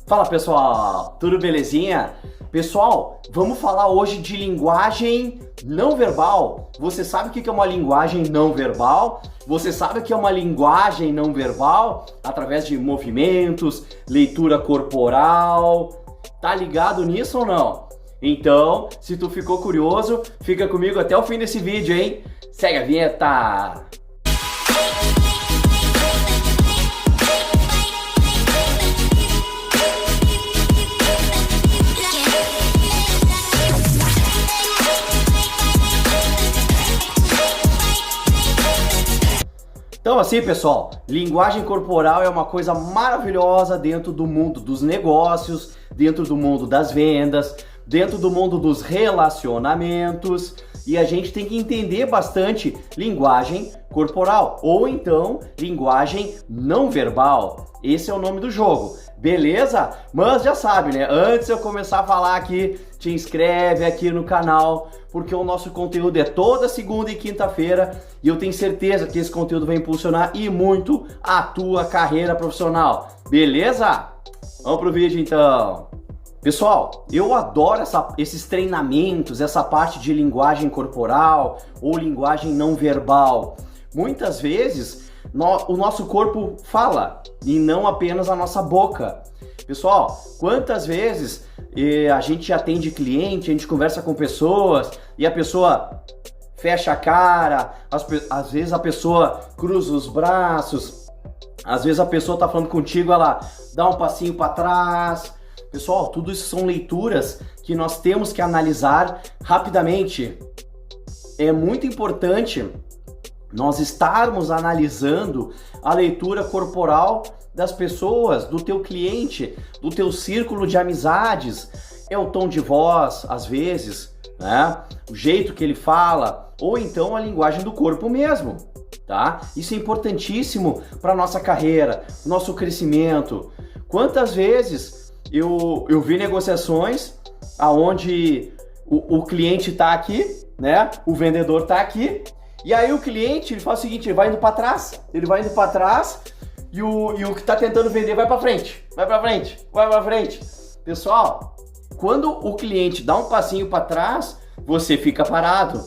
Fala pessoal, tudo belezinha? Pessoal, vamos falar hoje de linguagem não verbal. Você sabe o que é uma linguagem não verbal? Você sabe o que é uma linguagem não verbal? Através de movimentos, leitura corporal. Tá ligado nisso ou não? Então, se tu ficou curioso, fica comigo até o fim desse vídeo, hein? Segue a vinheta! Então assim, pessoal, linguagem corporal é uma coisa maravilhosa dentro do mundo dos negócios, dentro do mundo das vendas, dentro do mundo dos relacionamentos, e a gente tem que entender bastante linguagem corporal, ou então linguagem não verbal. Esse é o nome do jogo, beleza? Mas já sabe, né? Antes de eu começar a falar aqui, te inscreve aqui no canal, porque o nosso conteúdo é toda segunda e quinta-feira e eu tenho certeza que esse conteúdo vai impulsionar e muito a tua carreira profissional, beleza? Vamos pro vídeo então. Pessoal, eu adoro esses treinamentos, essa parte de linguagem corporal ou linguagem não verbal. Muitas vezes o nosso corpo fala e não apenas a nossa boca. Pessoal, quantas vezes a gente atende cliente, a gente conversa com pessoas e a pessoa fecha a cara, às vezes a pessoa cruza os braços, às vezes a pessoa tá falando contigo, ela dá um passinho para trás. Pessoal, tudo isso são leituras que nós temos que analisar rapidamente. É muito importante nós estarmos analisando a leitura corporal das pessoas, do teu cliente, do teu círculo de amizades. É o tom de voz, às vezes, né? O jeito que ele fala, ou então a linguagem do corpo mesmo, tá? Isso é importantíssimo para nossa carreira, nosso crescimento. Quantas vezes eu vi negociações aonde o cliente tá aqui, né? O vendedor tá aqui, e aí o cliente ele faz o seguinte, ele vai indo para trás, e o que está tentando vender vai para frente, vai para frente. Pessoal, quando o cliente dá um passinho para trás, você fica parado.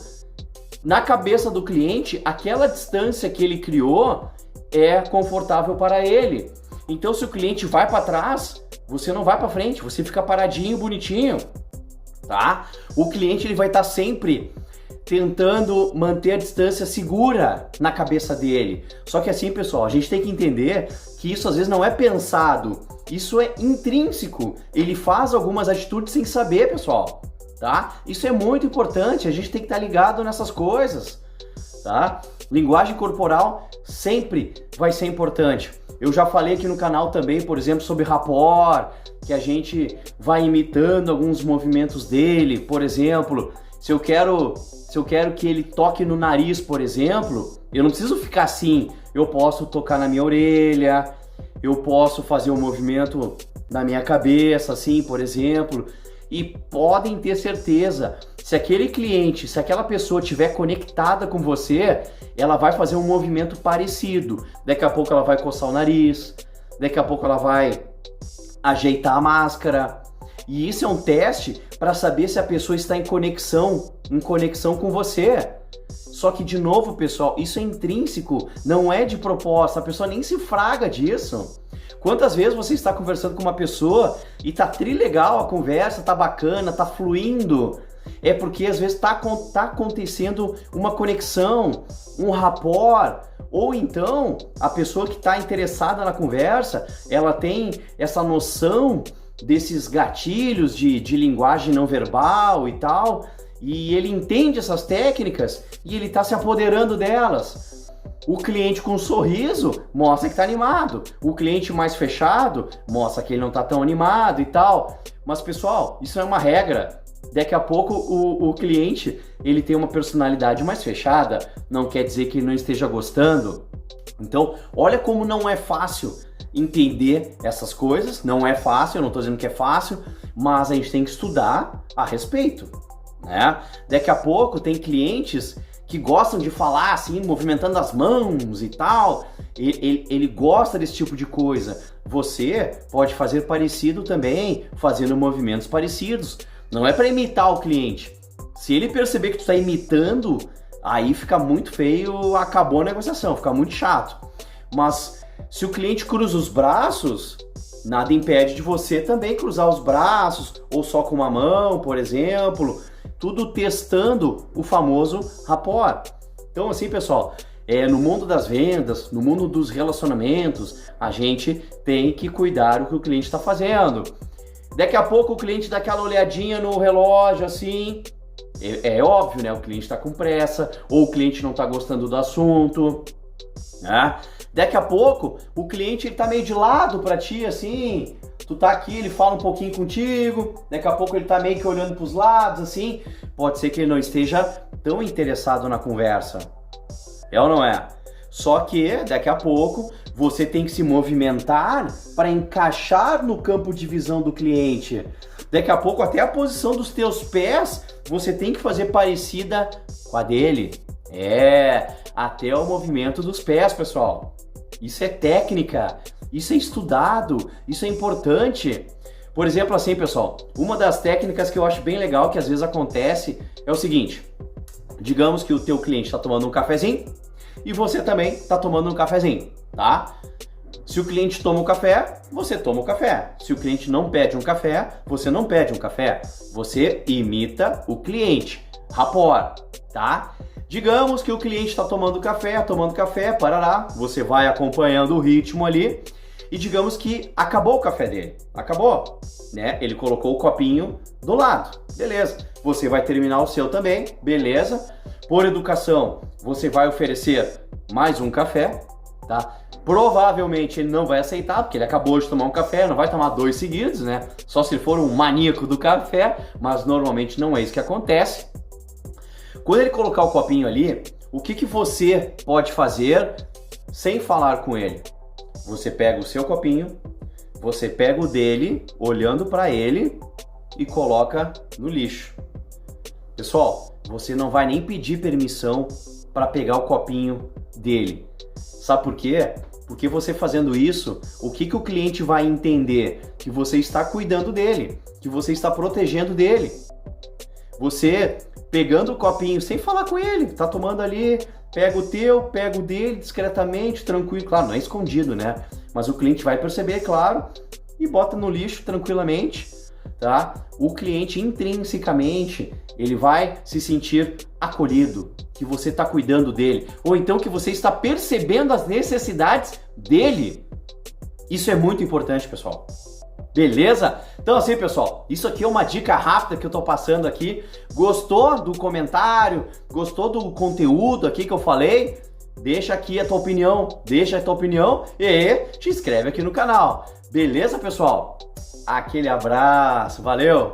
Na cabeça do cliente, aquela distância que ele criou é confortável para ele. Então, se o cliente vai para trás, você não vai para frente, você fica paradinho, bonitinho, tá? O cliente ele vai estar sempre tentando manter a distância segura na cabeça dele. Só que assim, pessoal, a gente tem que entender que isso às vezes não é pensado, isso é intrínseco. Ele faz algumas atitudes sem saber, pessoal, tá? Isso é muito importante, a gente tem que estar ligado nessas coisas, tá? Linguagem corporal sempre vai ser importante. Eu já falei aqui no canal também, por exemplo, sobre rapport, que a gente vai imitando alguns movimentos dele. Por exemplo, se eu quero que ele toque no nariz, por exemplo, eu não preciso ficar assim. Eu posso tocar na minha orelha, eu posso fazer um movimento na minha cabeça, assim, por exemplo. E podem ter certeza, se aquele cliente, se aquela pessoa estiver conectada com você, ela vai fazer um movimento parecido. Daqui a pouco ela vai coçar o nariz, daqui a pouco ela vai ajeitar a máscara. E isso é um teste para saber se a pessoa está em conexão com você. Só que, de novo, pessoal, isso é intrínseco, não é de proposta, a pessoa nem se fraga disso. Quantas vezes você está conversando com uma pessoa e tá trilegal a conversa, tá bacana, tá fluindo? É porque às vezes tá acontecendo uma conexão, um rapport, ou então a pessoa que está interessada na conversa, ela tem essa noção desses gatilhos de linguagem não verbal e tal, e ele entende essas técnicas e ele está se apoderando delas. O cliente com um sorriso mostra que está animado, o cliente mais fechado mostra que ele não está tão animado e tal. Mas pessoal, isso é uma regra. Daqui a pouco o cliente ele tem uma personalidade mais fechada, não quer dizer que ele não esteja gostando. Então, olha como não é fácil entender essas coisas, não é fácil, eu não estou dizendo que é fácil, mas a gente tem que estudar a respeito, né? Daqui a pouco tem clientes que gostam de falar assim, movimentando as mãos e tal, ele gosta desse tipo de coisa. Você pode fazer parecido também, fazendo movimentos parecidos. Não é para imitar o cliente. Se ele perceber que tu está imitando, aí fica muito feio, acabou a negociação, fica muito chato. Mas se o cliente cruza os braços, nada impede de você também cruzar os braços, ou só com uma mão, por exemplo, tudo testando o famoso rapport. Então assim, pessoal, no mundo das vendas, no mundo dos relacionamentos, a gente tem que cuidar do que o cliente está fazendo. Daqui a pouco o cliente dá aquela olhadinha no relógio assim, é óbvio, né? O cliente está com pressa, ou o cliente não está gostando do assunto, né? Daqui a pouco o cliente está meio de lado para ti, assim, tu tá aqui, ele fala um pouquinho contigo, daqui a pouco ele tá meio que olhando para os lados, assim, pode ser que ele não esteja tão interessado na conversa. É ou não é? Só que daqui a pouco você tem que se movimentar para encaixar no campo de visão do cliente. Daqui a pouco até a posição dos teus pés você tem que fazer parecida com a dele. Até o movimento dos pés, pessoal. Isso é técnica, isso é estudado, isso é importante. Por exemplo, assim, pessoal, uma das técnicas que eu acho bem legal, que às vezes acontece, é o seguinte. Digamos que o teu cliente está tomando um cafezinho e você também está tomando um cafezinho, tá? Se o cliente toma um café, você toma um café. Se o cliente não pede um café, você não pede um café. Você imita o cliente. Rapport, tá? Digamos que o cliente está tomando café, parará. Você vai acompanhando o ritmo ali. E digamos que acabou o café dele. Acabou, né? Ele colocou o copinho do lado. Beleza. Você vai terminar o seu também. Beleza. Por educação, você vai oferecer mais um café, tá? Provavelmente ele não vai aceitar, porque ele acabou de tomar um café, não vai tomar 2 seguidos, né? Só se ele for um maníaco do café, mas normalmente não é isso que acontece. Quando ele colocar o copinho ali, o que você pode fazer sem falar com ele? Você pega o seu copinho, você pega o dele, olhando para ele e coloca no lixo. Pessoal, você não vai nem pedir permissão para pegar o copinho dele. Sabe por quê? Porque você fazendo isso, o que o cliente vai entender? Que você está cuidando dele, que você está protegendo dele. Você pegando o copinho sem falar com ele, tá tomando ali, pega o teu, pega o dele discretamente, tranquilo, claro, não é escondido, né? Mas o cliente vai perceber, claro, e bota no lixo tranquilamente, tá? O cliente intrinsecamente, ele vai se sentir acolhido, que você está cuidando dele, ou então que você está percebendo as necessidades dele. Isso é muito importante, pessoal. Beleza? Então assim, pessoal, isso aqui é uma dica rápida que eu tô passando aqui. Gostou do comentário? Gostou do conteúdo aqui que eu falei? Deixa aqui a tua opinião, e te inscreve aqui no canal. Beleza, pessoal? Aquele abraço, valeu!